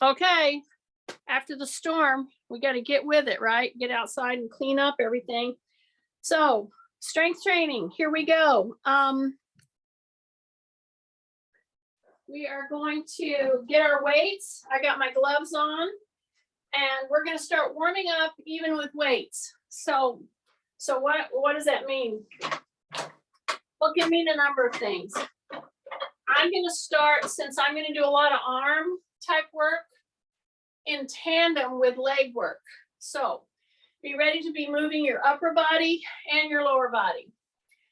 Okay, after the storm, we got to get with it, right? Get outside and clean up everything. So, strength training, here we go. We are going to get our weights. I got my gloves on, and we're going to start warming up even with weights. So what does that mean? Well, it can mean a number of things. I'm going to start, since I'm going to do a lot of arm type work, in tandem with leg work. So be ready to be moving your upper body and your lower body.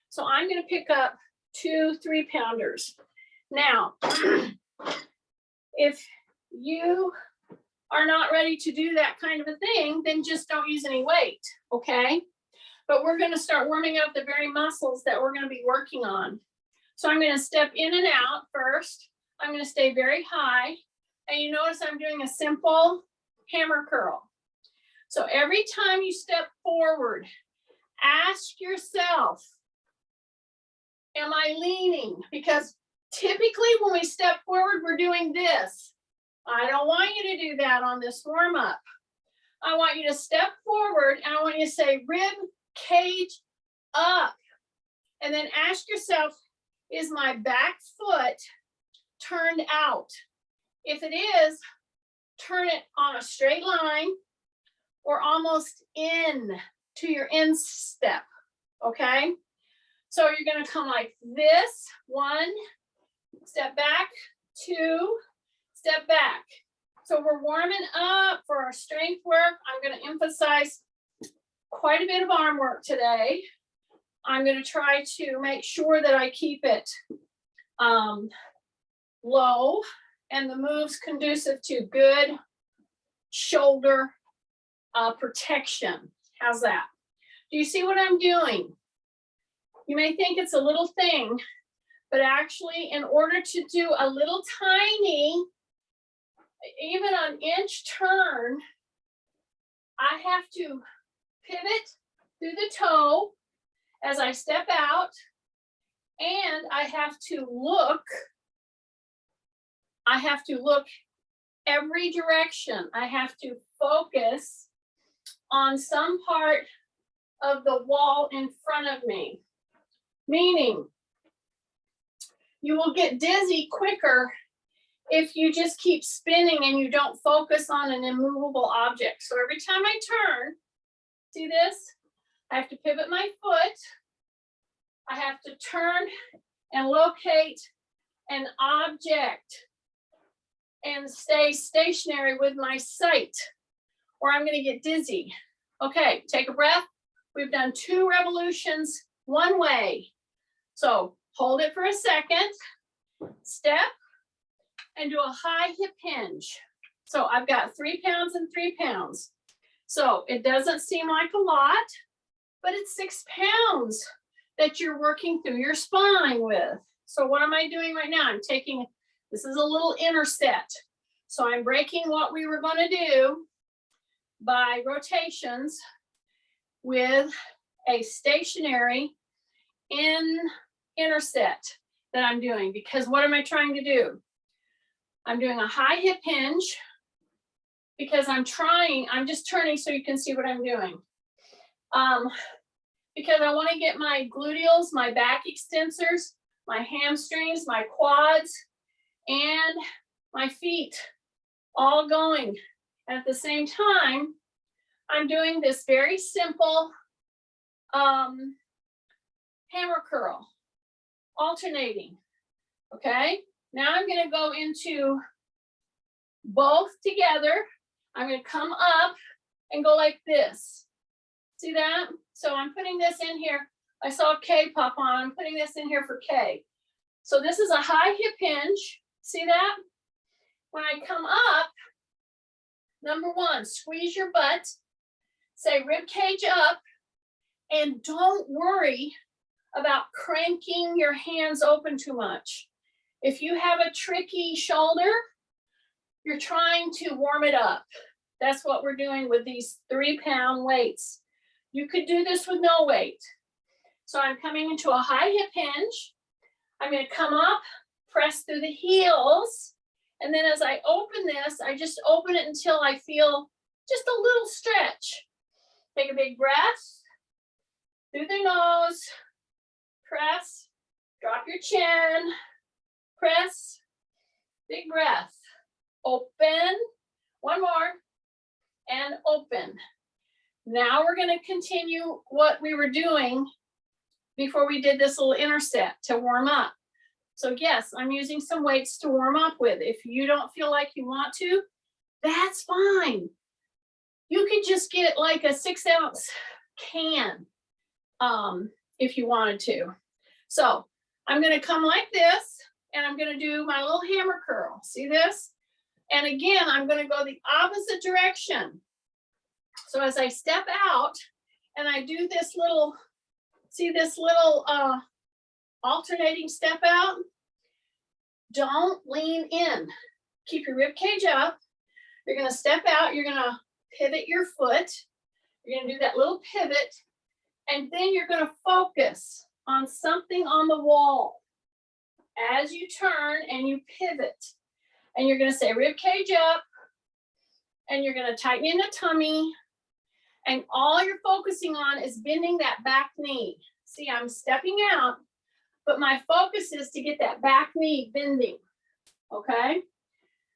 So I'm going to pick up 2 3-pounders. Now, if you are not ready to do that kind of a thing, then just don't use any weight, okay? But we're going to start warming up the very muscles that we're going to be working on. So I'm going to step in and out first. I'm going to stay very high. And you notice I'm doing a simple hammer curl. So every time you step forward, ask yourself, am I leaning? Because typically when we step forward, we're doing this. I don't want you to do that on this warm up. I want you to step forward and I want you to say rib cage up. And then ask yourself, is my back foot turned out? If it is, turn it on a straight line or almost in to your instep, okay? So you're gonna come like this, 1, step back, 2, step back. So we're warming up for our strength work. I'm gonna emphasize quite a bit of arm work today. I'm gonna try to make sure that I keep it low and the moves conducive to good shoulder protection. How's that? Do you see what I'm doing? You may think it's a little thing, but actually in order to do a little tiny, even an inch turn, I have to pivot through the toe as I step out, and I have to look every direction. I have to focus on some part of the wall in front of me. Meaning, you will get dizzy quicker if you just keep spinning and you don't focus on an immovable object. So every time I turn, see this? I have to pivot my foot. I have to turn and locate an object and stay stationary with my sight, or I'm gonna get dizzy. Okay, take a breath. We've done 2 revolutions one way. So hold it for a second, step, and do a high hip hinge. So I've got 3 pounds and 3 pounds. So it doesn't seem like a lot, but it's 6 pounds that you're working through your spine with. So what am I doing right now? I'm taking, this is a little interset. So I'm breaking what we were going to do by rotations with a stationary interset that I'm doing. Because what am I trying to do? I'm doing a high hip hinge because I'm just turning so you can see what I'm doing. Because I want to get my gluteals, my back extensors, my hamstrings, my quads, and my feet all going. And at the same time, I'm doing this very simple hammer curl, alternating, okay? Now I'm gonna go into both together. I'm gonna come up and go like this. See that? So I'm putting this in here. I saw K pop on. I'm putting this in here for K. So this is a high hip hinge. See that? When I come up, number 1, squeeze your butt. Say rib cage up. And don't worry about cranking your hands open too much. If you have a tricky shoulder, you're trying to warm it up. That's what we're doing with these 3-pound weights. You could do this with no weight. So I'm coming into a high hip hinge. I'm going to come up, press through the heels, And then as I open this, I just open it until I feel just a little stretch. Take a big breath through the nose, press, drop your chin, press, big breath, open, one more, and open. Now we're going to continue what we were doing before we did this little interset to warm up. So yes, I'm using some weights to warm up with. If you don't feel like you want to, that's fine. You could just get like a 6-ounce can if you wanted to. So I'm going to come like this, and I'm going to do my little hammer curl. See this? And again, I'm going to go the opposite direction. So as I step out and I do this little, see this little alternating step out, don't lean in. Keep your rib cage up. You're going to step out. You're going to pivot your foot. You're going to do that little pivot. And then you're going to focus on something on the wall as you turn and you pivot. And you're going to say rib cage up. And you're going to tighten in the tummy. And all you're focusing on is bending that back knee. See, I'm stepping out, but my focus is to get that back knee bending, okay?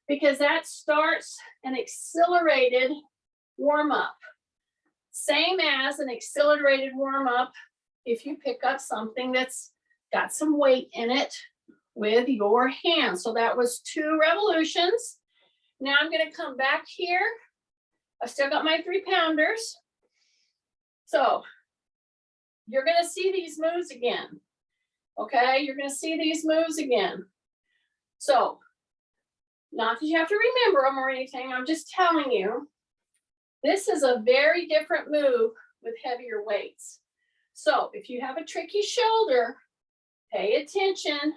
Because that starts an accelerated warm up. Same as an accelerated warm up if you pick up something that's got some weight in it with your hands. So that was 2 revolutions. Now I'm going to come back here. I've still got my 3-pounders. So you're going to see these moves again. Okay, you're going to see these moves again. So not that you have to remember them or anything. I'm just telling you, this is a very different move with heavier weights. So if you have a tricky shoulder, pay attention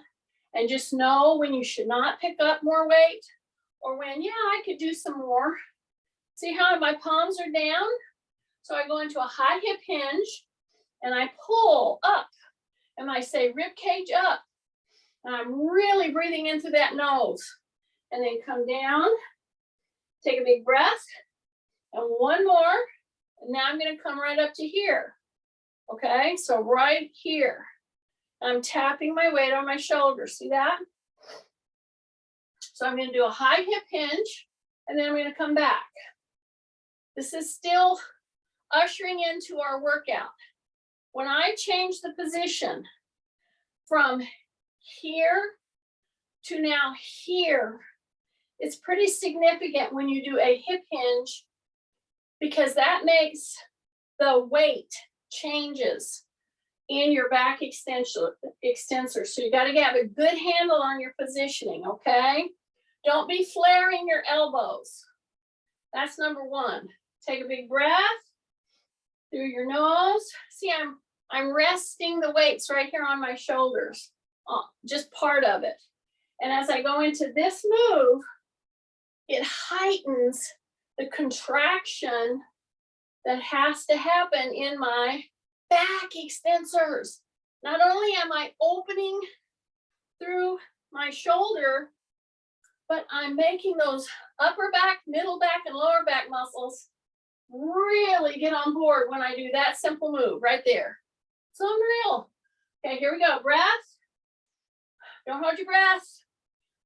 and just know when you should not pick up more weight or when, yeah, I could do some more. See how my palms are down? So I go into a high hip hinge and I pull up and I say rib cage up. And I'm really breathing into that nose. And then come down, take a big breath, and one more. And now I'm going to come right up to here. Okay, so right here. I'm tapping my weight on my shoulder. See that? So I'm going to do a high hip hinge, and then I'm going to come back. This is still ushering into our workout. When I change the position from here to now here, it's pretty significant when you do a hip hinge because that makes the weight changes in your back extensor. So you got to have a good handle on your positioning, okay? Don't be flaring your elbows. That's number 1. Take a big breath through your nose. See, I'm resting the weights right here on my shoulders, just part of it. And as I go into this move, it heightens the contraction that has to happen in my back extensors. Not only am I opening through my shoulder, but I'm making those upper back, middle back, and lower back muscles really get on board when I do that simple move right there. It's unreal. Okay, here we go. Breath. Don't hold your breath.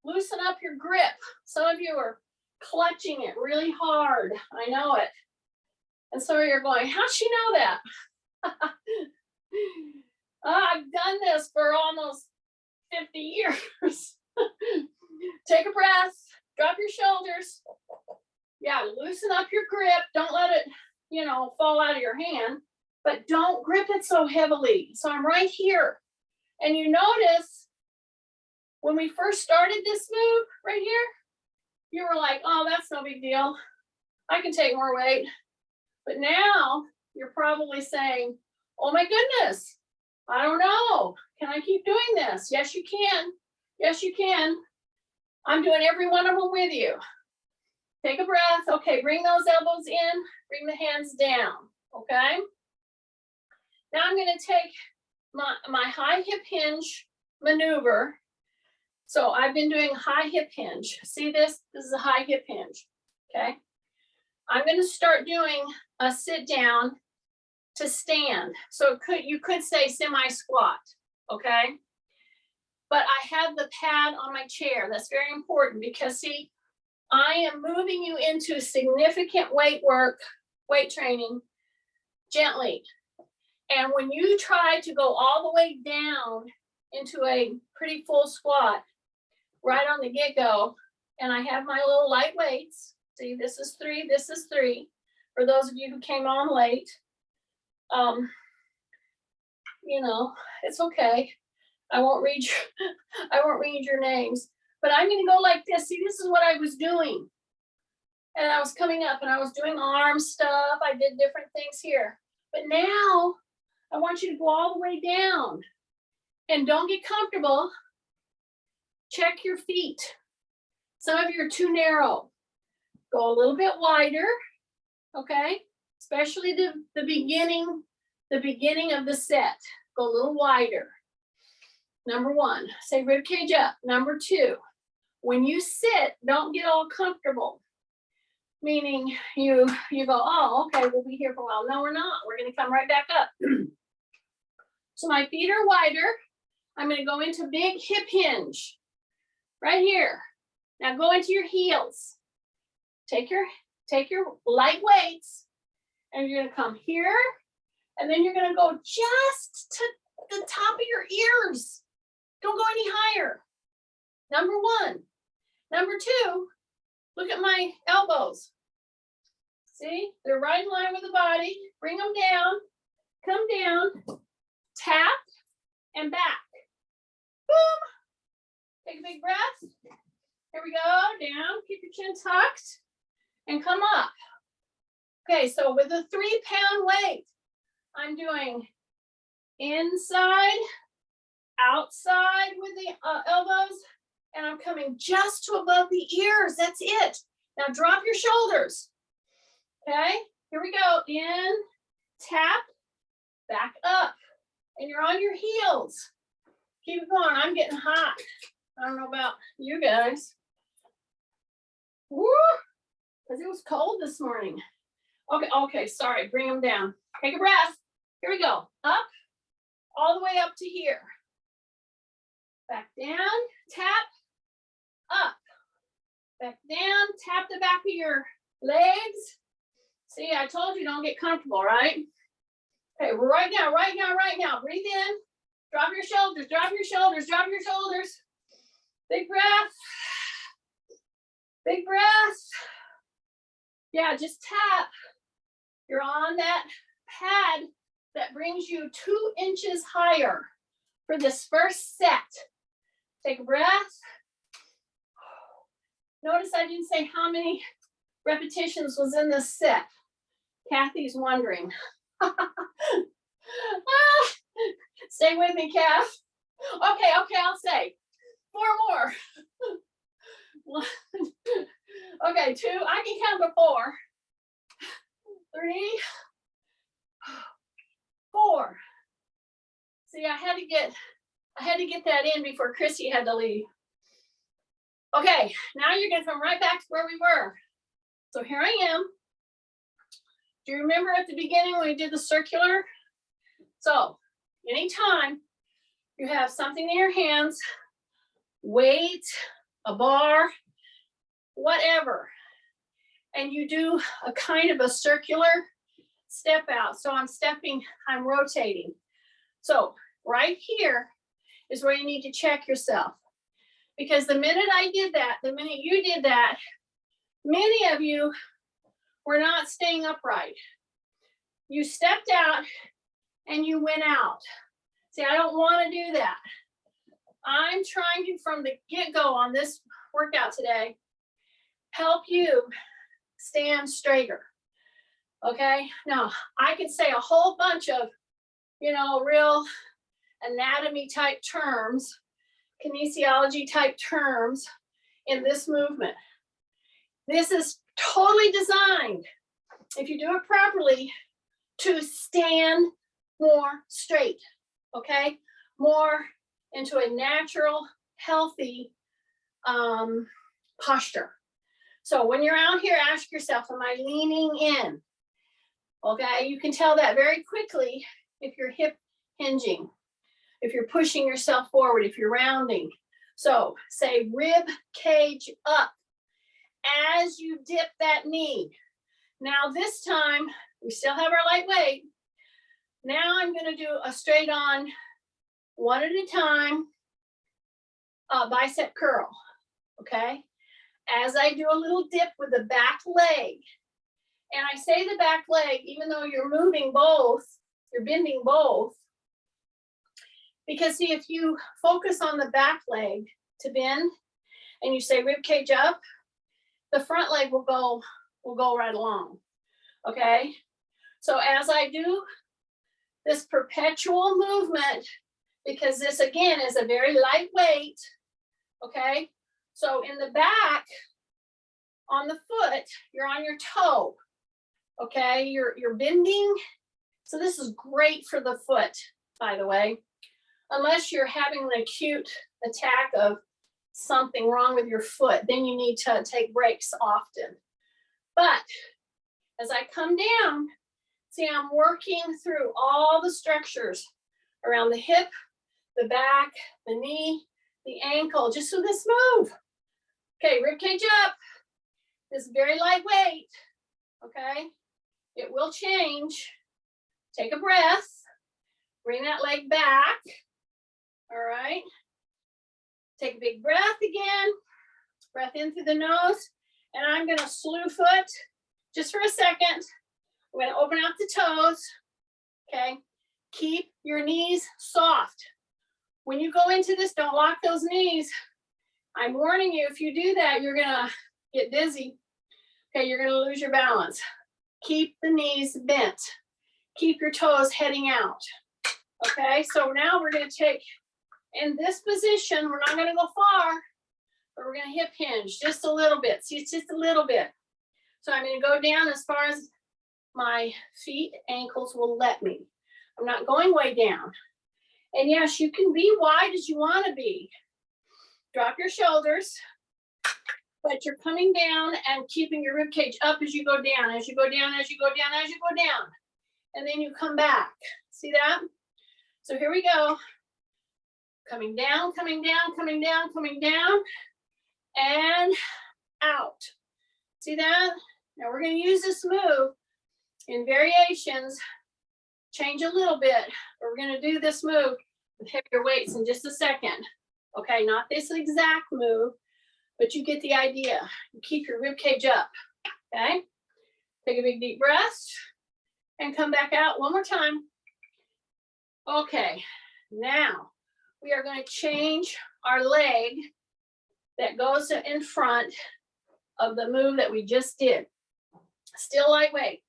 Loosen up your grip. Some of you are clutching it really hard. I know it. And so you're going, how'd she know that? I've done this for almost 50 years. Take a breath. Drop your shoulders. Yeah, loosen up your grip. Don't let it, fall out of your hand. But don't grip it so heavily. So I'm right here. And you notice when we first started this move right here, you were like, oh, that's no big deal. I can take more weight. But now you're probably saying, oh my goodness, I don't know. Can I keep doing this? Yes, you can. Yes, you can. I'm doing every one of them with you. Take a breath. Okay, bring those elbows in. Bring the hands down. Okay. Now I'm going to take my high hip hinge maneuver. So I've been doing high hip hinge. See this? This is a high hip hinge, okay? I'm gonna start doing a sit down to stand. So you could say semi-squat, okay? But I have the pad on my chair. That's very important because see, I am moving you into significant weight work, weight training, gently. And when you try to go all the way down into a pretty full squat, right on the get-go, and I have my little light weights. See, this is 3, this is 3. For those of you who came on late, you know, it's okay. I won't read your names, but I'm gonna go like this. See, this is what I was doing. And I was coming up and I was doing arm stuff. I did different things here. But now I want you to go all the way down and don't get comfortable. Check your feet. Some of you are too narrow. Go a little bit wider, okay? Especially the beginning of the set. Go a little wider. Number 1, say rib cage up. Number 2, when you sit, don't get all comfortable. Meaning you go, oh, okay, we'll be here for a while. No, we're not. We're gonna come right back up. So my feet are wider. I'm gonna go into big hip hinge. Right here. Now go into your heels. Take your light weights and you're gonna come here and then you're gonna go just to the top of your ears. Don't go any higher. Number 1. Number 2, look at my elbows. See, they're right in line with the body. Bring them down, come down, tap and back. Boom. Take a big breath. Here we go, down, keep your chin tucked, and come up. Okay, so with a 3-pound weight, I'm doing inside, outside with the elbows, and I'm coming just to above the ears. That's it. Now drop your shoulders. Okay, here we go. In, tap, back up, and you're on your heels. Keep it going. I'm getting hot. I don't know about you guys. Woo! Because it was cold this morning. Okay, sorry. Bring them down. Take a breath. Here we go. Up, all the way up to here. Back down, tap, up. Back down, tap the back of your legs. See, I told you don't get comfortable, right? Okay, right now. Breathe in. Drop your shoulders, drop your shoulders, drop your shoulders. Big breath. Big breath. Yeah, just tap. You're on that pad that brings you 2 inches higher for this first set. Take a breath. Notice I didn't say how many repetitions was in this set. Kathy's wondering. Stay with me, Kath. Okay, I'll say 4 more. 1, okay, 2, I can count to 4. 3, 4. See, I had to get that in before Chrissy had to leave. Okay, now you're gonna come right back to where we were. So here I am. Do you remember at the beginning when we did the circular? So anytime you have something in your hands, weight, a bar, whatever, and you do a kind of a circular step out. So I'm rotating. So right here is where you need to check yourself. Because the minute I did that, the minute you did that, many of you were not staying upright. You stepped out and you went out. See, I don't want to do that. I'm trying to, from the get-go on this workout today, help you stand straighter. Okay, now I could say a whole bunch of, real anatomy type terms, kinesiology type terms in this movement. This is totally designed, if you do it properly, to stand more straight, okay? More into a natural, healthy posture. So when you're out here, ask yourself, am I leaning in? Okay, you can tell that very quickly if you're hip hinging, if you're pushing yourself forward, if you're rounding. So say rib cage up as you dip that knee. Now this time, we still have our light weight. Now I'm gonna do a straight on, one at a time, bicep curl, okay? As I do a little dip with the back leg. And I say the back leg, even though you're moving both, you're bending both. Because see, if you focus on the back leg to bend and you say rib cage up, the front leg will go right along, okay? So as I do this perpetual movement, because this again is a very lightweight, okay? So in the back, on the foot, you're on your toe, okay? You're bending. So this is great for the foot, by the way, unless you're having an acute attack of something wrong with your foot, then you need to take breaks often. But as I come down, see, I'm working through all the structures around the hip, the back, the knee, the ankle, just so this move. Okay, rib cage up. This is very lightweight, okay? It will change. Take a breath. Bring that leg back. All right. Take a big breath again. Breath in through the nose. And I'm going to slew foot just for a second. I'm going to open out the toes. Okay. Keep your knees soft. When you go into this, don't lock those knees. I'm warning you, if you do that, you're going to get dizzy. Okay, you're going to lose your balance. Keep the knees bent. Keep your toes heading out. Okay, so now we're going to take, in this position, we're not going to go far, but we're going to hip hinge just a little bit. See, it's just a little bit. So I'm going to go down as far as my feet, ankles will let me. I'm not going way down. And yes, you can be wide as you want to be. Drop your shoulders, but you're coming down and keeping your rib cage up as you go down, as you go down, as you go down, as you go down. And then you come back. See that? So here we go. Coming down, coming down, coming down, coming down, and out. See that? Now we're going to use this move in variations. Change a little bit, but we're going to do this move with heavier weights in just a second. Okay, not this exact move, but you get the idea. You keep your rib cage up. Okay, take a big deep breath and come back out one more time. Okay, now we are going to change our leg that goes in front of the move that we just did. Still lightweight.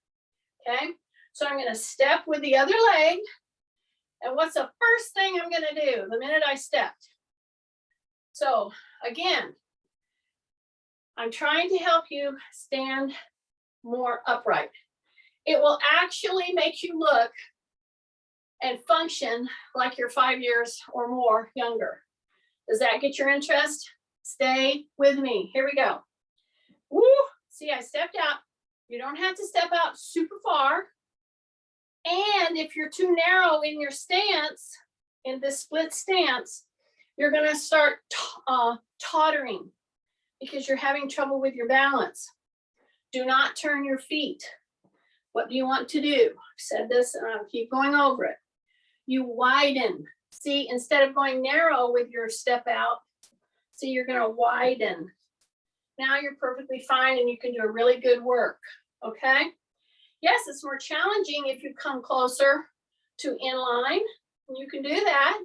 Okay, so I'm going to step with the other leg. And what's the first thing I'm going to do the minute I stepped? So again, I'm trying to help you stand more upright. It will actually make you look and function like you're 5 years or more younger. Does that get your interest? Stay with me. Here we go. Woo! See, I stepped out. You don't have to step out super far. And if you're too narrow in your stance, in this split stance, you're going to start tottering because you're having trouble with your balance. Do not turn your feet. What do you want to do? I've said this and I'll keep going over it. You widen. See, instead of going narrow with your step out, see, you're going to widen. Now you're perfectly fine and you can do a really good work. Okay? Yes, it's more challenging if you come closer to inline. You can do that.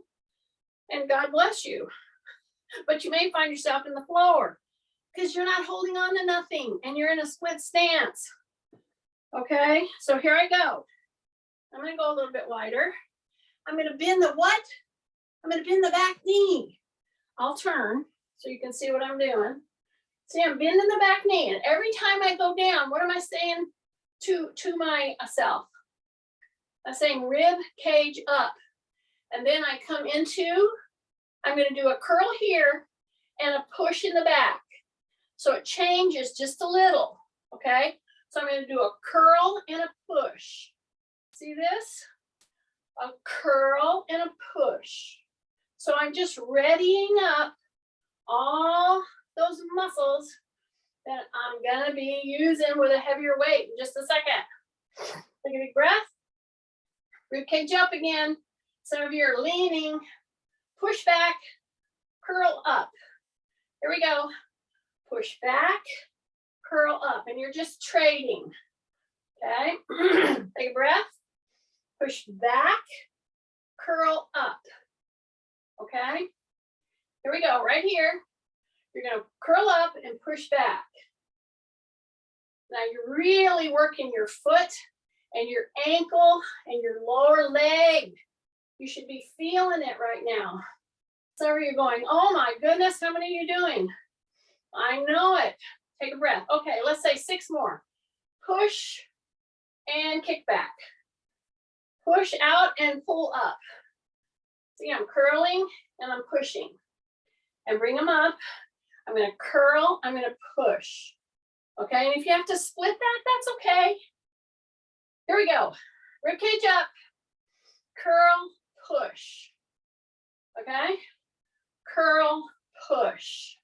And God bless you. But you may find yourself in the floor because you're not holding on to nothing and you're in a split stance. Okay, so here I go. I'm going to go a little bit wider. I'm going to bend the what? I'm going to bend the back knee. I'll turn so you can see what I'm doing. See, I'm bending the back knee. And every time I go down, what am I saying to myself? I'm saying rib cage up. And then I come into, I'm going to do a curl here. and a push in the back. So it changes just a little, okay? So I'm gonna do a curl and a push. See this? A curl and a push. So I'm just readying up all those muscles that I'm gonna be using with a heavier weight in just a second. Take a big breath. Ribcage up again. Some of you are leaning. Push back, curl up. Here we go. Push back, curl up, and you're just trading. Okay. Take a breath. Push back, curl up. Okay. Here we go. Right here. You're going to curl up and push back. Now you're really working your foot and your ankle and your lower leg. You should be feeling it right now. So you're going, oh my goodness, how many are you doing? I know it. Take a breath. Okay, let's say 6 more. Push and kick back. Push out and pull up. See, I'm curling and I'm pushing. And bring them up. I'm going to curl, I'm going to push. Okay, and if you have to split that, that's okay. Here we go. Ribcage up, curl, push. Okay, curl, push.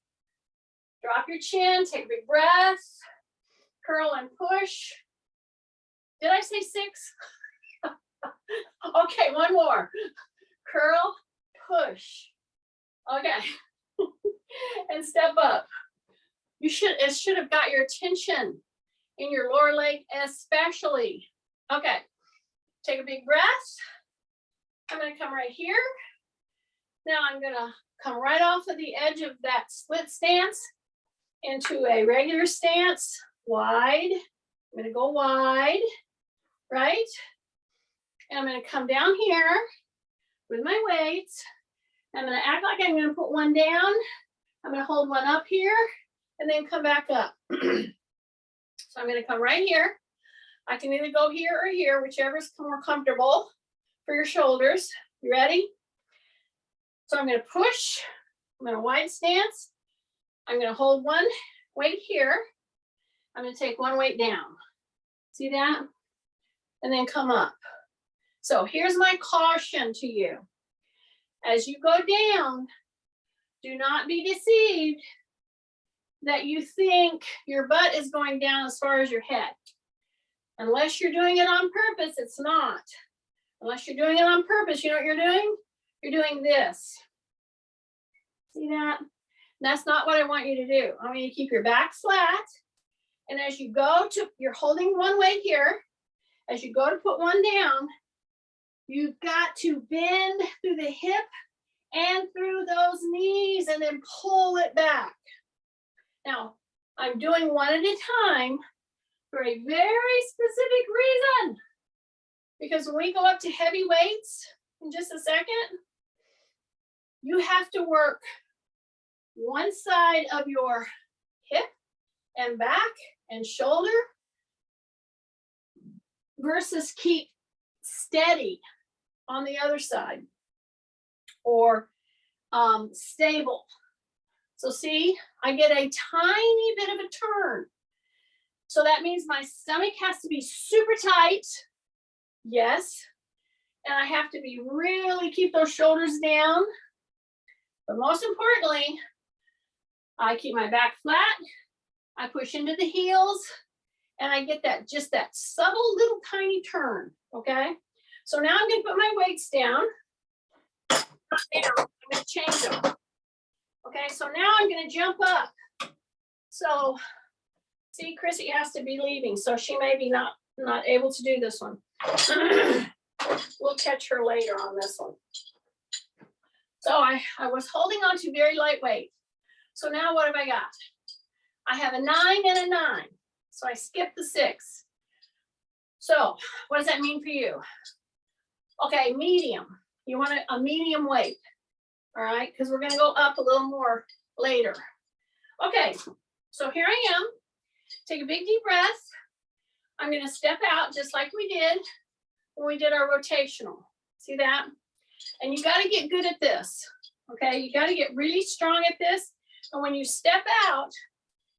Drop your chin, take a big breath. Curl and push. Did I say 6? Okay, 1 more. Curl, push. Okay. And step up. It should have got your attention in your lower leg especially. Okay, take a big breath. I'm gonna come right here. Now I'm gonna come right off of the edge of that split stance into a regular stance, wide. I'm gonna go wide, right? And I'm gonna come down here with my weights. I'm gonna act like I'm gonna put one down. I'm gonna hold one up here and then come back up. So I'm gonna come right here. I can either go here or here, whichever is more comfortable for your shoulders. You ready? So I'm gonna push, I'm gonna wide stance. I'm gonna hold one weight here. I'm gonna take one weight down. See that? And then come up. So here's my caution to you. As you go down, do not be deceived that you think your butt is going down as far as your head. Unless you're doing it on purpose, it's not. Unless you're doing it on purpose, you know what you're doing? You're doing this. See that? That's not what I want you to do. I want you to keep your back flat. And as you go to, you're holding one weight here. As you go to put one down, you've got to bend through the hip and through those knees and then pull it back. Now, I'm doing one at a time for a very specific reason. Because when we go up to heavy weights in just a second, you have to work one side of your hip and back and shoulder versus keep steady on the other side or stable. So see, I get a tiny bit of a turn. So that means my stomach has to be super tight. Yes. And I have to be really keep those shoulders down. But most importantly, I keep my back flat. I push into the heels and I get that just that subtle little tiny turn. Okay. So now I'm going to put my weights down. I'm going to change them. Okay. So now I'm going to jump up. So see, Chrissy has to be leaving. So she may be not able to do this one. We'll catch her later on this one. So I was holding on to very lightweight. So now what have I got? I have a 9 and a 9. So I skipped the 6. So what does that mean for you? Okay, medium. You want a medium weight. All right, because we're going to go up a little more later. Okay, so here I am. Take a big deep breath. I'm going to step out just like we did when we did our rotational. See that? And you got to get good at this. Okay, you got to get really strong at this And when you step out,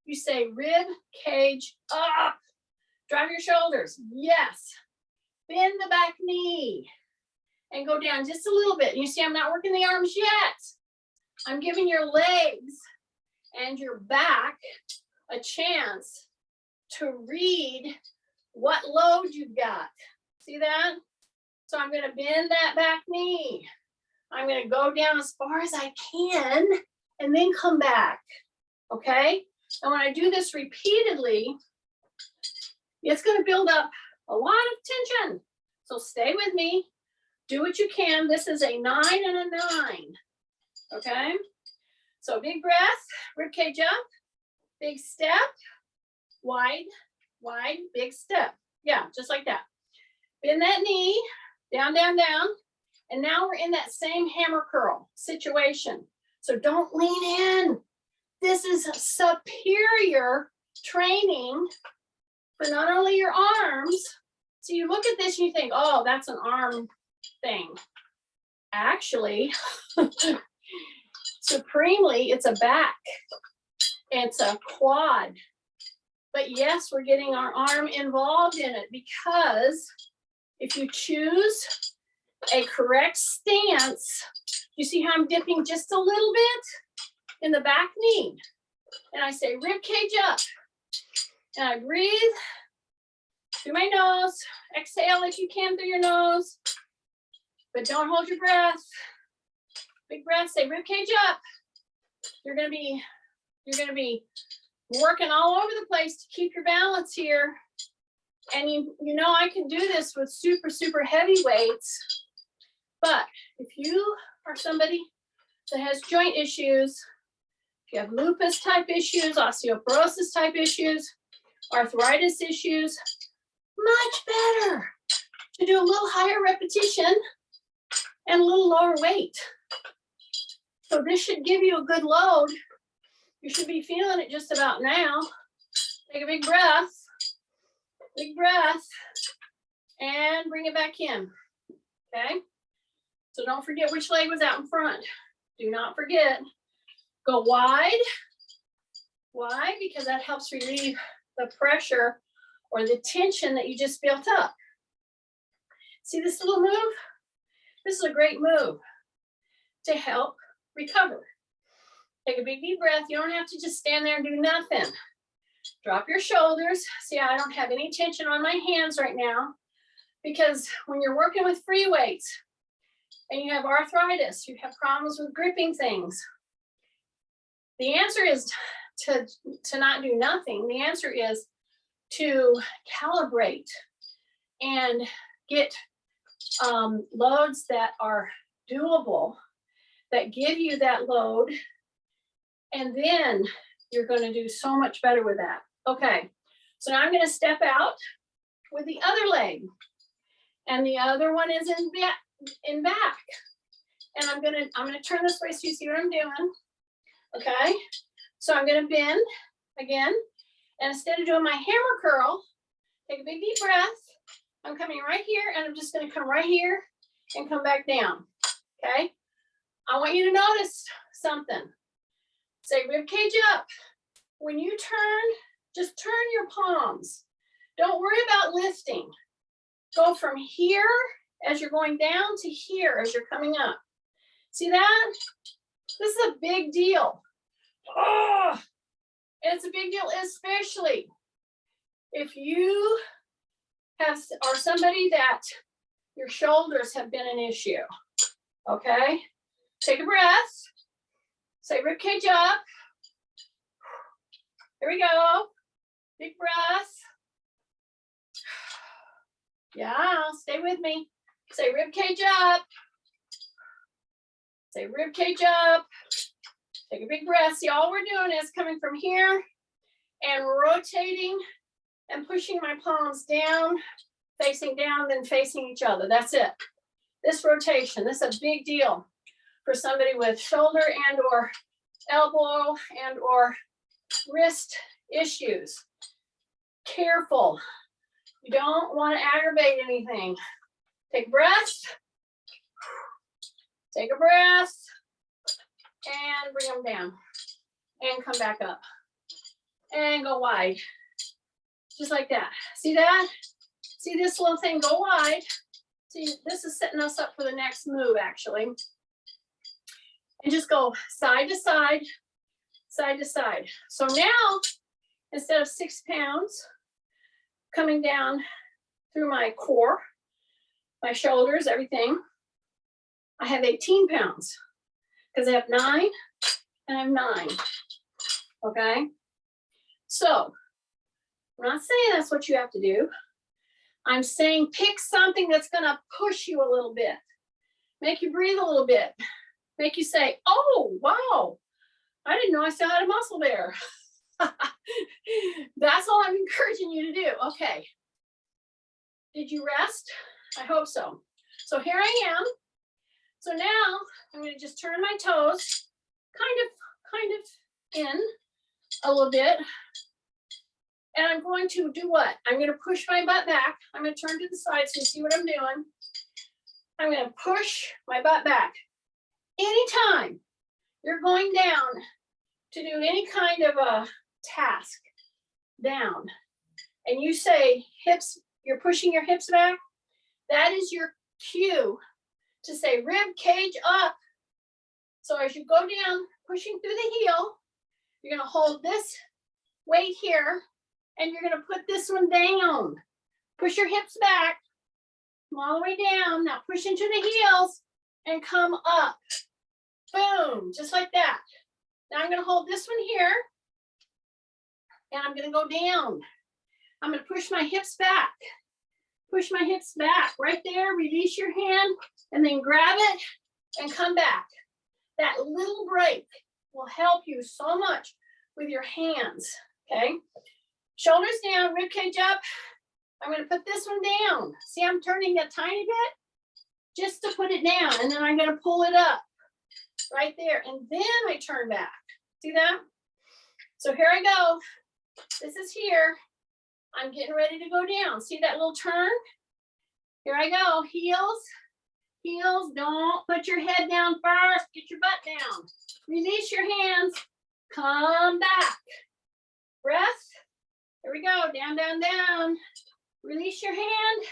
you say rib cage up. Drive your shoulders. Yes. Bend the back knee and go down just a little bit. You see, I'm not working the arms yet. I'm giving your legs and your back a chance to read what load you've got. See that? So I'm going to bend that back knee. I'm going to go down as far as I can and then come back. Okay? And when I do this repeatedly, it's going to build up a lot of tension. So stay with me. Do what you can. This is a 9 and a 9. Okay? So big breath, rib cage up, big step, wide, wide, big step. Yeah, just like that. Bend that knee, down, down, down. And now we're in that same hammer curl situation. So don't lean in. This is superior training for not only your arms. So you look at this and you think, oh, that's an arm thing. Actually, supremely, it's a back. It's a quad. But yes, we're getting our arm involved in it because if you choose a correct stance, you see how I'm dipping just a little bit in the back knee. And I say rib cage up. And I breathe through my nose. Exhale if you can through your nose. But don't hold your breath. Big breath, say rib cage up. You're gonna be working all over the place to keep your balance here. And you know I can do this with super, super heavy weights. But if you are somebody that has joint issues, if you have lupus type issues, osteoporosis type issues, arthritis issues, much better to do a little higher repetition and a little lower weight. So this should give you a good load. You should be feeling it just about now. Take a big breath, and bring it back in, okay? So don't forget which leg was out in front. Do not forget. Go wide, because that helps relieve the pressure or the tension that you just built up. See this little move? This is a great move to help recover. Take a big deep breath. You don't have to just stand there and do nothing. Drop your shoulders. See, I don't have any tension on my hands right now because when you're working with free weights and you have arthritis, you have problems with gripping things, the answer is to not do nothing. The answer is to calibrate and get loads that are doable, that give you that load, and then you're going to do so much better with that. Okay, so now I'm going to step out with the other leg, and the other one is in back, and I'm going to turn this way so you see what I'm doing. Okay, so I'm going to bend again, and instead of doing my hammer curl, take a big deep breath. I'm coming right here, and I'm just going to come right here and come back down. Okay, I want you to notice something. Say rib cage up. When you turn, just turn your palms. Don't worry about lifting. Go from here as you're going down to here as you're coming up. See that? This is a big deal. Oh, and it's a big deal, especially if you are somebody that your shoulders have been an issue. Okay? Take a breath. Say rib cage up. Here we go. Big breath. Yeah, stay with me. Say rib cage up. Say rib cage up. Take a big breath. See, all we're doing is coming from here and rotating and pushing my palms down, then facing each other. That's it. This rotation, this is a big deal for somebody with shoulder and or elbow and or wrist issues. Careful. You don't want to aggravate anything. Take a breath. Take a breath. And bring them down. and come back up. And go wide. Just like that. See that? See this little thing go wide. See, this is setting us up for the next move, actually. And just go side to side, side to side. So now, instead of 6 pounds coming down through my core, my shoulders, everything, I have 18 pounds because I have 9 and I have 9. Okay? So, I'm not saying that's what you have to do. I'm saying pick something that's going to push you a little bit, make you breathe a little bit, make you say, oh, wow, I didn't know I still had a muscle there. That's all I'm encouraging you to do. Okay. Did you rest? I hope so. So here I am. So now I'm going to just turn my toes kind of in a little bit. And I'm going to do what? I'm going to push my butt back. I'm going to turn to the side so you see what I'm doing. I'm going to push my butt back. Anytime you're going down to do any kind of a task down, and you say hips, you're pushing your hips back, that is your cue to say rib cage up. So as you go down, pushing through the heel, you're going to hold this weight here, and you're going to put this one down. Push your hips back, come all the way down. Now push into the heels and come up. Boom, just like that. Now I'm going to hold this one here, and I'm going to go down. I'm going to push my hips back. Push my hips back right there. Release your hand, and then grab it and come back. That little break will help you so much with your hands, okay? Shoulders down, rib cage up. I'm going to put this one down. See, I'm turning a tiny bit just to put it down, and then I'm going to pull it up right there, and then I turn back. See that? So here I go. This is here. I'm getting ready to go down. See that little turn? Here I go. Heels, heels. Don't put your head down first. Get your butt down. Release your hands. Come back. Breath. Here we go. Down, down, down. Release your hand.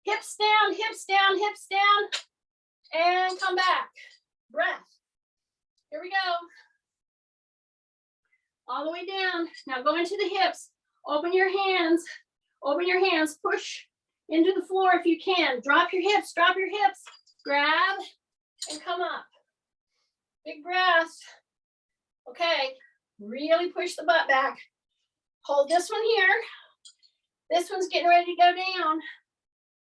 Hips down, hips down, hips down. And come back. Breath. Here we go. All the way down. Now go into the hips. Open your hands. Open your hands. Push into the floor if you can. Drop your hips. Drop your hips. Grab and come up. Big breath. Okay. Really push the butt back. Hold this one here. This one's getting ready to go down.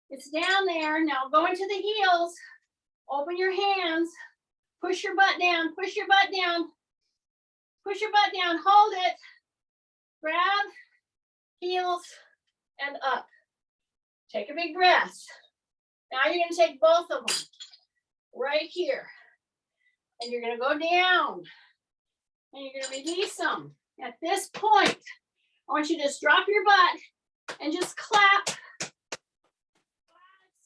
It's down there. Now go into the heels. Open your hands. Push your butt down. Push your butt down. Push your butt down. Hold it. Grab. Heels and up. Take a big breath. Now you're going to take both of them right here. And you're going to go down. And you're going to release them. At this point, I want you to just drop your butt and just clap. 5,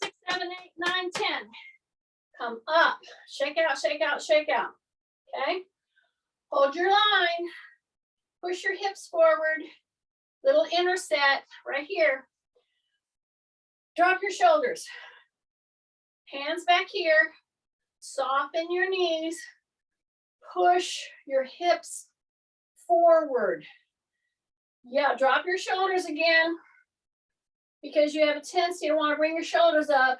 6, 7, 8, 9, 10. Come up. Shake out, shake out, shake out. Okay? Hold your line. Push your hips forward. Little inner set right here. Drop your shoulders. Hands back here. Soften your knees. Push your hips forward. Yeah, drop your shoulders again because you have a tendency to want to bring your shoulders up.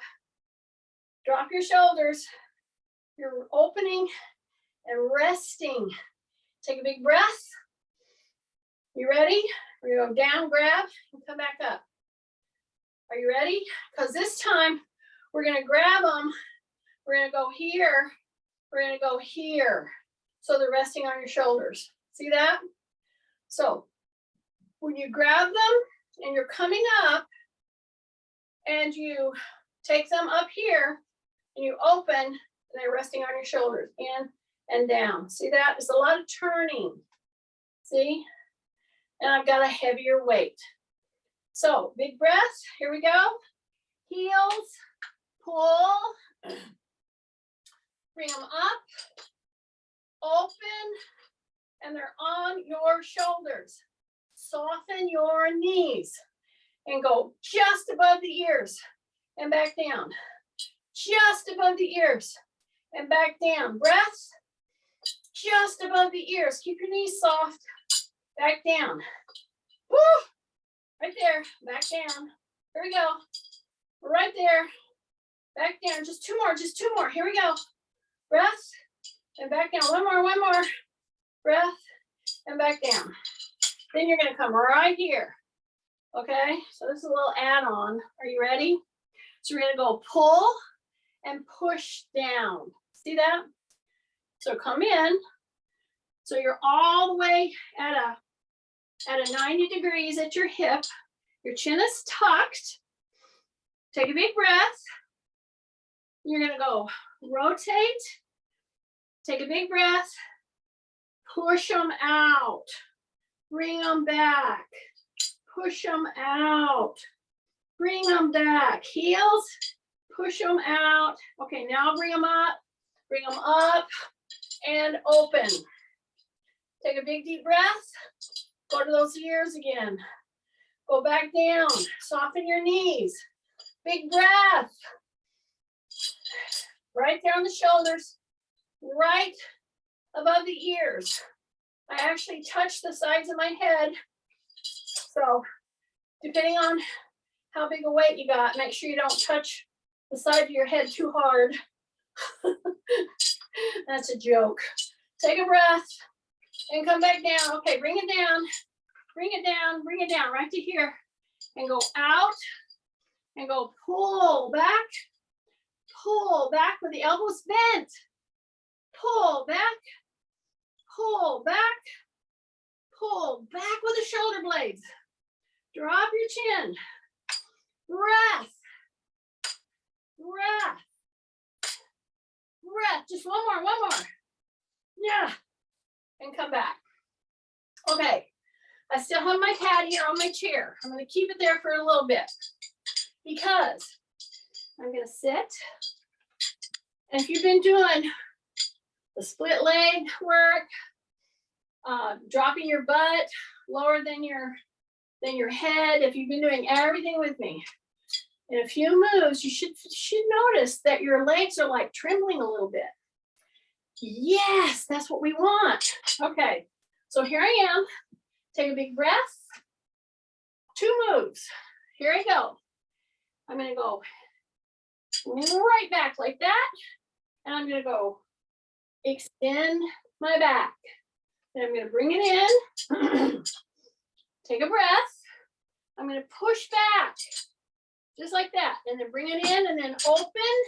Drop your shoulders. You're opening and resting. Take a big breath. You ready? We're going to go down, grab, and come back up. Are you ready? Because this time we're going to grab them. We're going to go here. We're going to go here. So they're resting on your shoulders. See that? So when you grab them and you're coming up and you take them up here and you open, and they're resting on your shoulders, in and down. See that? It's a lot of turning. See? And I've got a heavier weight. So big breath. Here we go. Heels, pull, bring them up, open, and they're on your shoulders. Soften your knees and go just above the ears and back down. Just above the ears and back down. Breaths just above the ears. Keep your knees soft. Back down. Woo! Right there. Back down. Here we go. Right there. Back down. Just two more. Just two more. Here we go. Breath and back down. One more. Breath and back down. Then you're going to come right here. Okay? So this is a little add-on. Are you ready? So we're going to go pull and push down. See that? So come in. So you're all the way at a 90 degrees at your hip. Your chin is tucked. Take a big breath. You're going to go rotate. Take a big breath. Push them out. Bring them back. Push them out. Bring them back. Heels. Push them out. Okay, now bring them up. Bring them up and open. Take a big deep breath. Go to those ears again. Go back down. Soften your knees. Big breath. Right there on the shoulders. Right above the ears. I actually touch the sides of my head. So depending on how big a weight you got, make sure you don't touch the side of your head too hard. That's a joke. Take a breath and come back down. Okay, bring it down. Bring it down. Bring it down right to here. And go out and go pull back. Pull back with the elbows bent. Pull back. Pull back. Pull back with the shoulder blades. Drop your chin. Breath. Breath. Breath. Just one more. Yeah. And come back. Okay. I still have my pad here on my chair. I'm going to keep it there for a little bit because I'm going to sit. And if you've been doing the split leg work, dropping your butt lower than your head, if you've been doing everything with me, in a few moves, you should notice that your legs are like trembling a little bit. Yes, that's what we want. Okay, so here I am. Take a big breath. 2 moves. Here I go. I'm going to go right back like that. And I'm going to go extend my back. Then I'm going to bring it in. Take a breath. I'm going to push back. Just like that. And then bring it in and then open.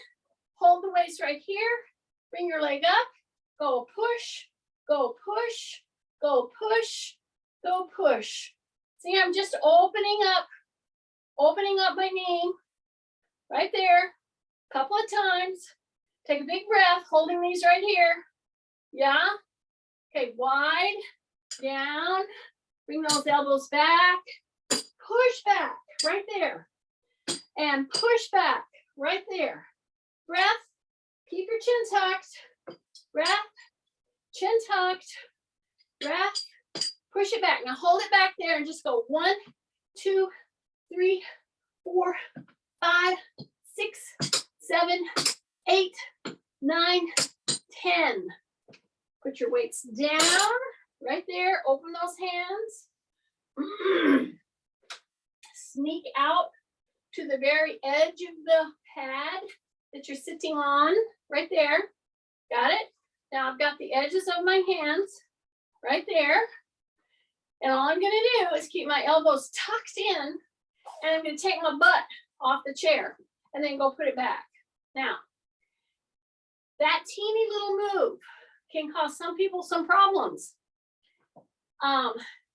Hold the waist right here. Bring your leg up. Go push. Go push. Go push. Go push. See, I'm just opening up my knee right there. A couple of times. Take a big breath, holding these right here. Yeah. Okay, wide, down. Bring those elbows back. Push back right there. And push back right there. Breath. Keep your chin tucked. Breath. Chin tucked. Breath. Push it back. Now hold it back there and just go 1, 2, 3, 4, 5, 6, 7, 8, 9, 10. Put your weights down right there. Open those hands. Sneak out to the very edge of the pad that you're sitting on right there. Got it? Now I've got the edges of my hands right there. And all I'm going to do is keep my elbows tucked in, and I'm going to take my butt off the chair and then go put it back. Now, that teeny little move can cause some people some problems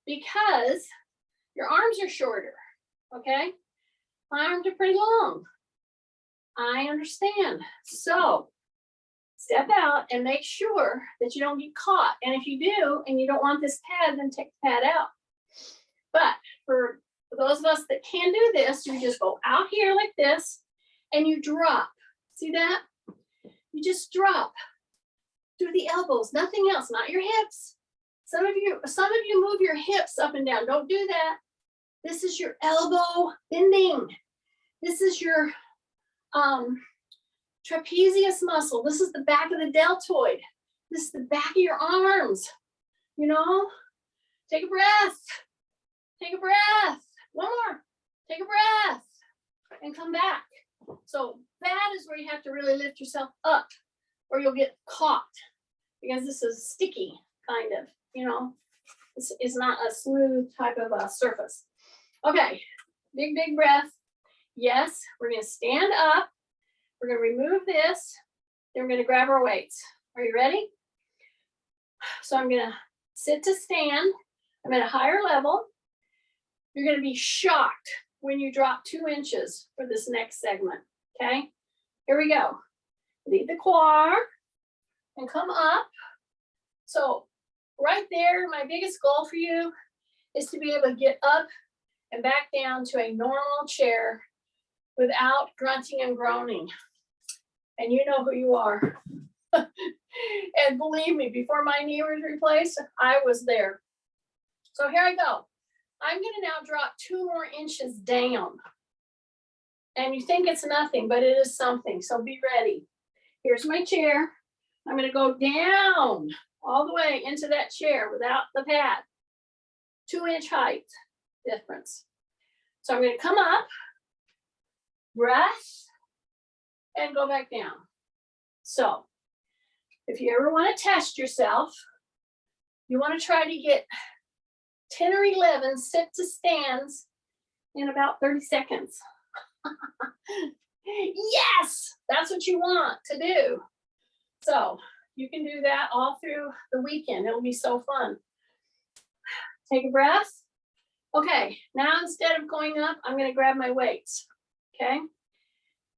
because your arms are shorter, okay? My arms are pretty long. I understand. So step out and make sure that you don't get caught. And if you do, and you don't want this pad, then take the pad out. But for those of us that can do this, you just go out here like this and you drop. See that? You just drop through the elbows, nothing else, not your hips, Some of you move your hips up and down. Don't do that. This is your elbow bending. This is your trapezius muscle. This is the back of the deltoid. This is the back of your arms. You know, take a breath. Take a breath. One more. Take a breath and come back. So that is where you have to really lift yourself up or you'll get caught because this is sticky kind of, you know, this is not a smooth type of a surface. Okay, big, big breath. Yes, we're going to stand up. We're going to remove this. Then we're going to grab our weights. Are you ready? So I'm going to sit to stand. I'm at a higher level. You're going to be shocked when you drop 2 inches for this next segment. Okay, here we go. Lead the quad and come up. So right there, my biggest goal for you is to be able to get up and back down to a normal chair without grunting and groaning. And you know who you are. And believe me, before my knee was replaced, I was there. So here I go. I'm going to now drop 2 more inches down. And you think it's nothing, but it is something. So be ready. Here's my chair. I'm going to go down all the way into that chair without the pad. 2-inch height difference. So I'm going to come up, breath, and go back down. So if you ever want to test yourself, you want to try to get 10 or 11 sit to stands in about 30 seconds. Yes, that's what you want to do. So you can do that all through the weekend. It'll be so fun. Take a breath. Okay, now instead of going up, I'm going to grab my weights. Okay.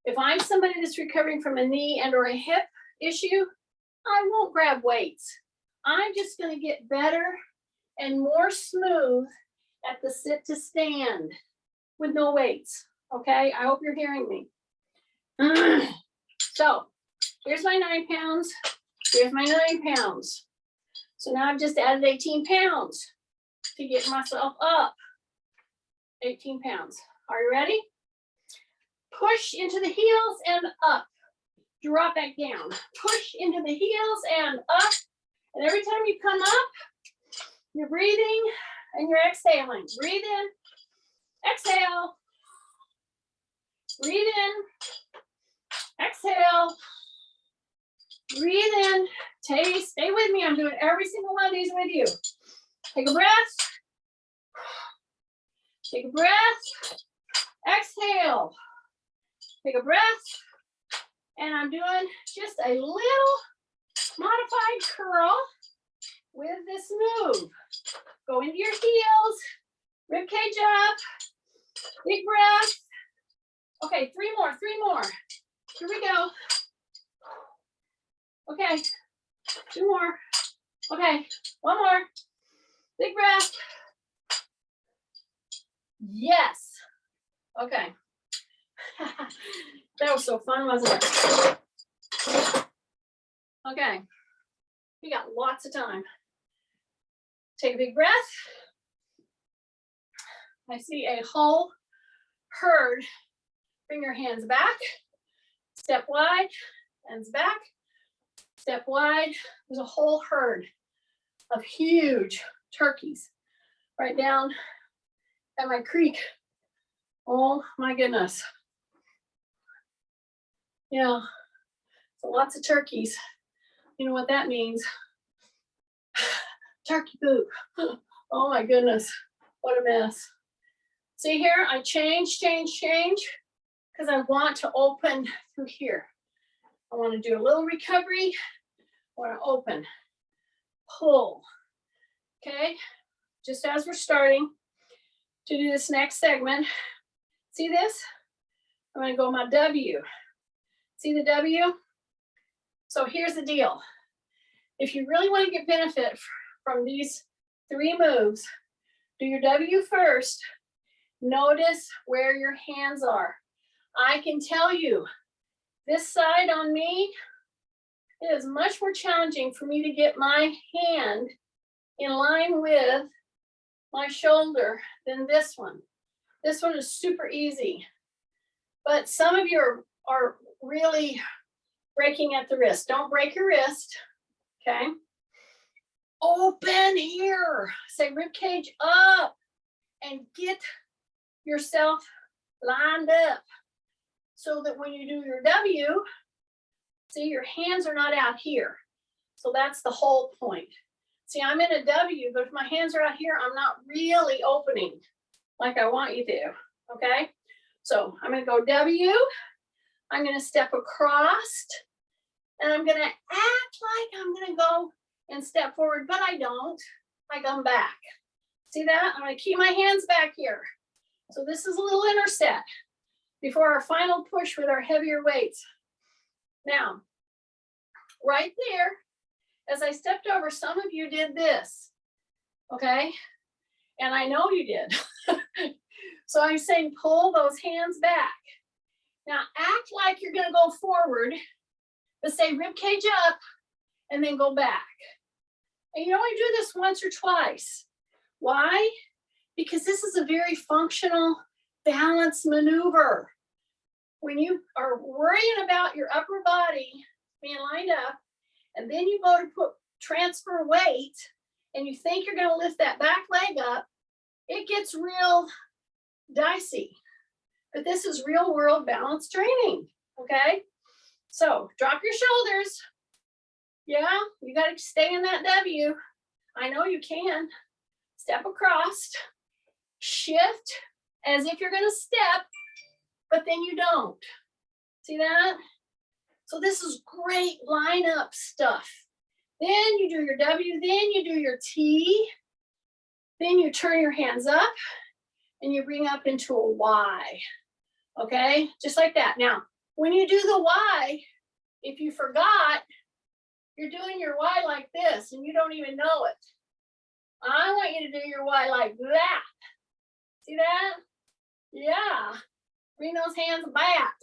If I'm somebody that's recovering from a knee and or a hip issue, I won't grab weights. I'm just going to get better and more smooth at the sit to stand with no weights. Okay, I hope you're hearing me. So here's my 9 pounds. Here's my 9 pounds. So now I've just added 18 pounds to get myself up. 18 pounds. Are you ready? Push into the heels and up. Drop back down. Push into the heels and up. And every time you come up, you're breathing and you're exhaling. Breathe in, exhale. Breathe in, exhale. Breathe in, stay with me. I'm doing every single one of these with you. Take a breath. Take a breath. Exhale. Take a breath. And I'm doing just a little modified curl with this move. Go into your heels. Rib cage up. Big breath. Okay, 3 more. Here we go. Okay, 2 more. Okay, 1 more. Big breath. Yes. Okay. That was so fun, wasn't it? Okay. We got lots of time. Take a big breath. I see a whole herd. Bring your hands back. Step wide, hands back. Step wide. There's a whole herd of huge turkeys right down at my creek. Oh my goodness. Yeah, so lots of turkeys. You know what that means? Turkey poop. Oh my goodness, what a mess. See here, I change, because I want to open through here. I want to do a little recovery. I want to open, pull. Okay, just as we're starting to do this next segment, see this? I'm going to go my W. See the W? So here's the deal. If you really want to get benefit from these 3 moves, do your W first. Notice where your hands are. I can tell you, this side on me, it is much more challenging for me to get my hand in line with my shoulder than this one. This one is super easy, but some of you are really breaking at the wrist. Don't break your wrist, okay? Open here, say rib cage up, and get yourself lined up so that when you do your W, see, your hands are not out here. So that's the whole point. See, I'm in a W, but if my hands are out here, I'm not really opening like I want you to, okay? So I'm gonna go W, I'm gonna step across, and I'm gonna act like I'm gonna go and step forward, but I don't, I come back. See that? I'm gonna keep my hands back here. So this is a little interset before our final push with our heavier weights. Now, right there, as I stepped over, some of you did this, okay? And I know you did. So I'm saying pull those hands back. Now act like you're gonna go forward, but say rib cage up and then go back. And you only do this once or twice. Why? Because this is a very functional balance maneuver. When you are worrying about your upper body being lined up, and then you go to transfer weight, and you think you're gonna lift that back leg up, it gets real dicey. But this is real world balance training, okay? So drop your shoulders. Yeah, you gotta stay in that W. I know you can. Step across, shift as if you're gonna step, but then you don't. See that? So this is great lineup stuff. Then you do your W, then you do your T, then you turn your hands up and you bring up into a Y, okay? Just like that. Now, when you do the Y, if you forgot, you're doing your Y like this and you don't even know it. I want you to do your Y like that. See that? Yeah. Bring those hands back.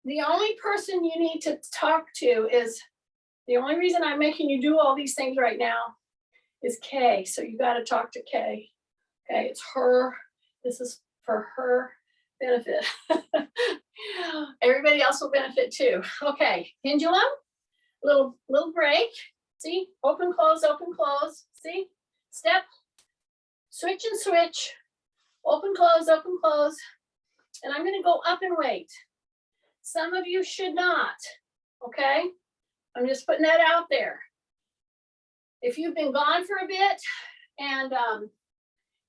The only person you need to talk to is, the only reason I'm making you do all these things right now is Kay. So you got to talk to Kay. Okay, it's her. This is for her benefit. Everybody else will benefit too. Okay, pendulum, little break. See, open, close, see, step, switch and switch, open, close, and I'm gonna go up in weight. Some of you should not, okay? I'm just putting that out there. If you've been gone for a bit, and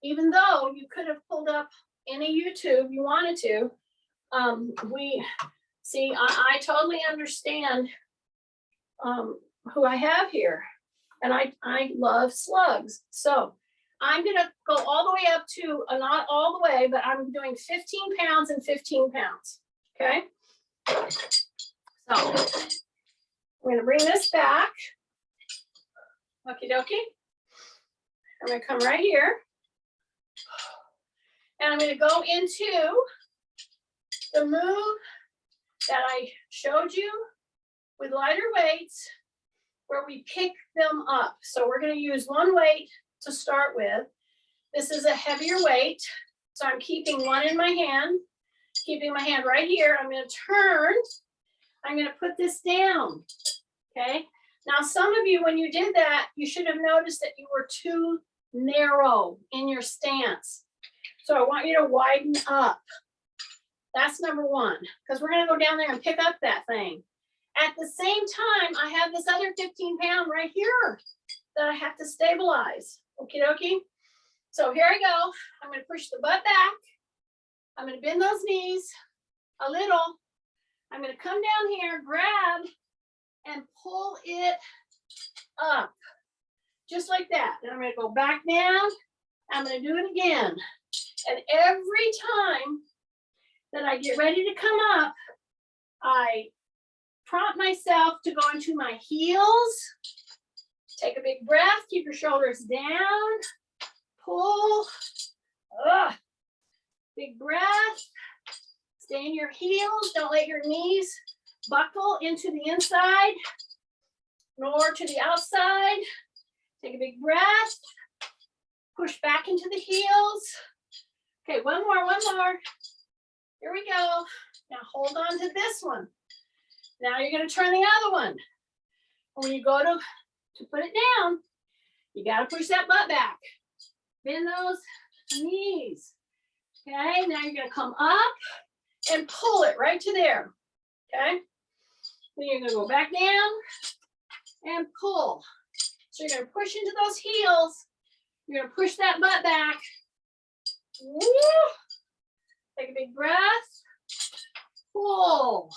even though you could have pulled up any YouTube you wanted to, I totally understand who I have here, and I love slugs. So I'm gonna go all the way up to, not all the way, but I'm doing 15 pounds and 15 pounds, okay? So I'm gonna bring this back, okie dokie. I'm gonna come right here, and I'm gonna go into the move that I showed you with lighter weights, where we pick them up. So we're gonna use one weight to start with. This is a heavier weight, so I'm keeping one in my hand, keeping my hand right here. I'm gonna turn, I'm gonna put this down, okay? Now, some of you, when you did that, you should have noticed that you were too narrow in your stance. So I want you to widen up. That's number one, because we're gonna go down there and pick up that thing. At the same time, I have this other 15-pound right here that I have to stabilize, okie dokie? So here I go. I'm gonna push the butt back. I'm gonna bend those knees a little. I'm gonna come down here, grab, and pull it up, just like that. Then I'm gonna go back down. I'm gonna do it again. And every time that I get ready to come up, I prompt myself to go into my heels. Take a big breath, keep your shoulders down, pull, big breath, stay in your heels, don't let your knees buckle into the inside, nor to the outside. Take a big breath. Push back into the heels. Okay, one more. Here we go. Now hold on to this one. Now you're gonna turn the other one. When you go to put it down, you gotta push that butt back. Bend those knees. Okay, now you're gonna come up and pull it right to there. Okay, then you're gonna go back down and pull. So you're gonna push into those heels. You're gonna push that butt back. Woo! Take a big breath. Pull.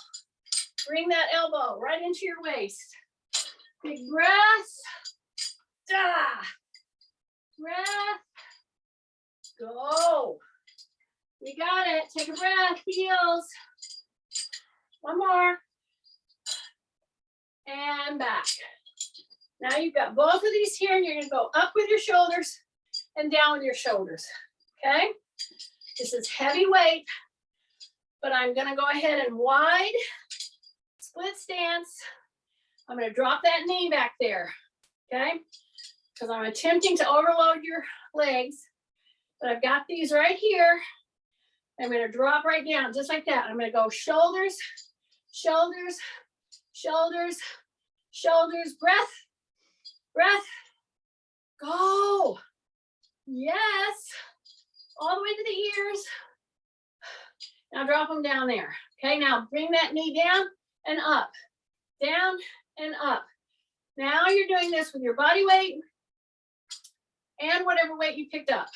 Bring that elbow right into your waist. Big breath. Ah. Breath. Go. You got it. Take a breath. Heels. One more. And back. Now you've got both of these here, and you're going to go up with your shoulders and down with your shoulders. Okay? This is heavy weight, but I'm going to go ahead and wide split stance. I'm going to drop that knee back there. Okay? Because I'm attempting to overload your legs, but I've got these right here. I'm going to drop right down just like that. I'm going to go shoulders, shoulders, shoulders, shoulders, breath, breath, go. Yes. All the way to the ears. Now drop them down there. Okay, now bring that knee down and up, down and up. Now you're doing this with your body weight and whatever weight you picked up.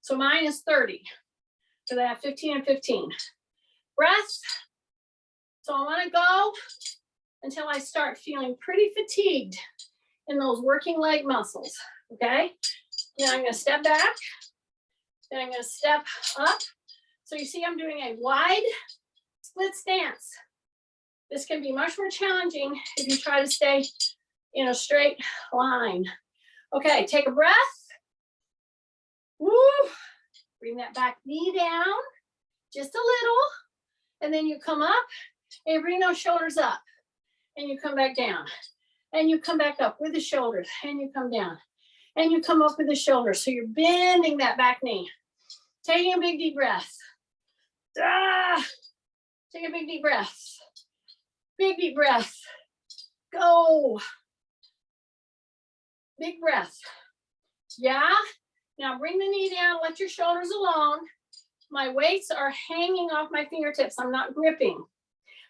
So mine is 30. So I have 15 and 15. Breath. So I want to go until I start feeling pretty fatigued in those working leg muscles. Okay. Now I'm going to step back. Then I'm going to step up. So you see I'm doing a wide split stance. This can be much more challenging if you try to stay in a straight line. Okay, take a breath. Woo. Bring that back knee down just a little. And then you come up and bring those shoulders up. And you come back down. And you come back up with the shoulders. And you come down. And you come up with the shoulders. So you're bending that back knee. Taking a big deep breath. Ah, take a big deep breath. Big deep breath. Go. Big breath. Yeah. Now bring the knee down. Let your shoulders alone. My weights are hanging off my fingertips. I'm not gripping.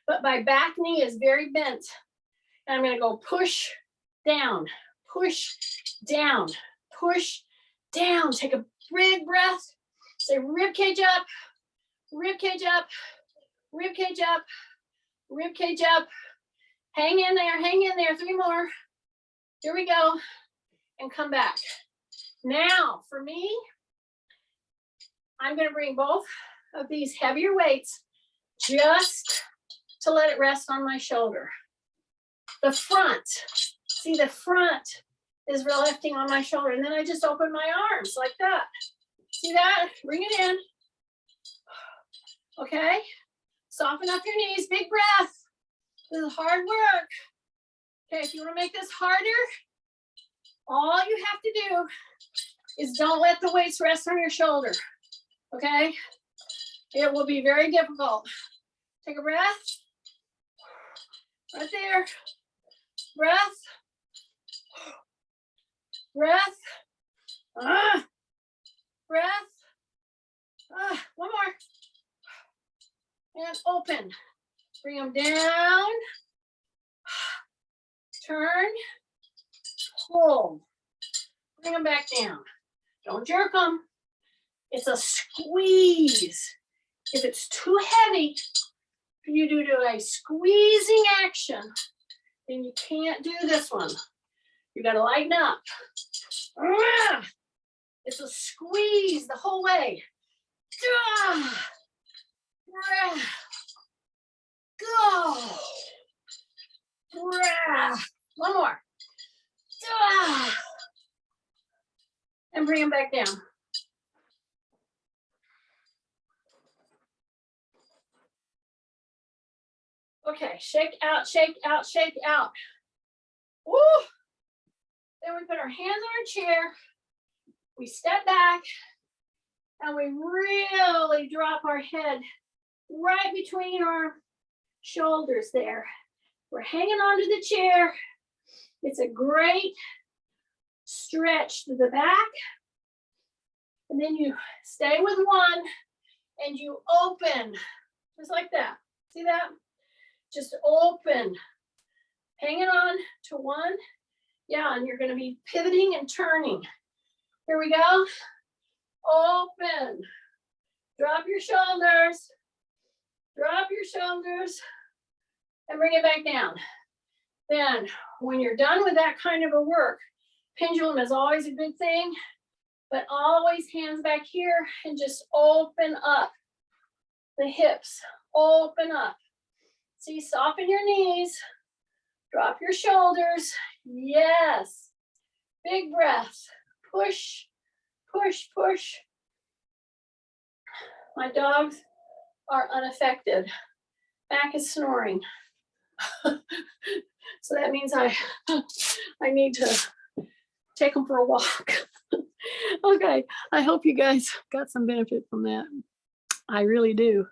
But my back knee is very bent. And I'm going to go push down. Push down. Push down. Take a big breath. Say rib cage up. Rib cage up. Rib cage up. Rib cage up. Hang in there. Hang in there. 3 more. Here we go. And come back. Now, for me, I'm going to bring both of these heavier weights just to let it rest on my shoulder. The front, see the front is lifting on my shoulder. And then I just open my arms like that. See that? Bring it in. Okay. Soften up your knees. Big breath. This is hard work. Okay, if you want to make this harder, all you have to do is don't let the weights rest on your shoulder. Okay? It will be very difficult. Take a breath. Right there. Breath. Breath. Breath. One more. And open. Bring them down. Turn. Pull. Bring them back down. Don't jerk them. It's a squeeze. If it's too heavy for you to do a squeezing action, then you can't do this one. You got to lighten up. It's a squeeze the whole way. Go. One more. And bring them back down. Okay, shake out, shake out, shake out. Woo! Then we put our hands on our chair. We step back and we really drop our head right between our shoulders there. We're hanging onto the chair. It's a great stretch to the back. And then you stay with one and you open, just like that. See that? Just open, hanging on to one. Yeah, and you're gonna be pivoting and turning. Here we go. Open, drop your shoulders, and bring it back down. Then when you're done with that kind of a work, pendulum is always a good thing, but always hands back here and just open up the hips, open up. See, soften your knees, drop your shoulders. Yes, big breaths, push, push, push. My dogs are unaffected. Mac is snoring. So that means I need to take them for a walk. Okay, I hope you guys got some benefit from that. I really do.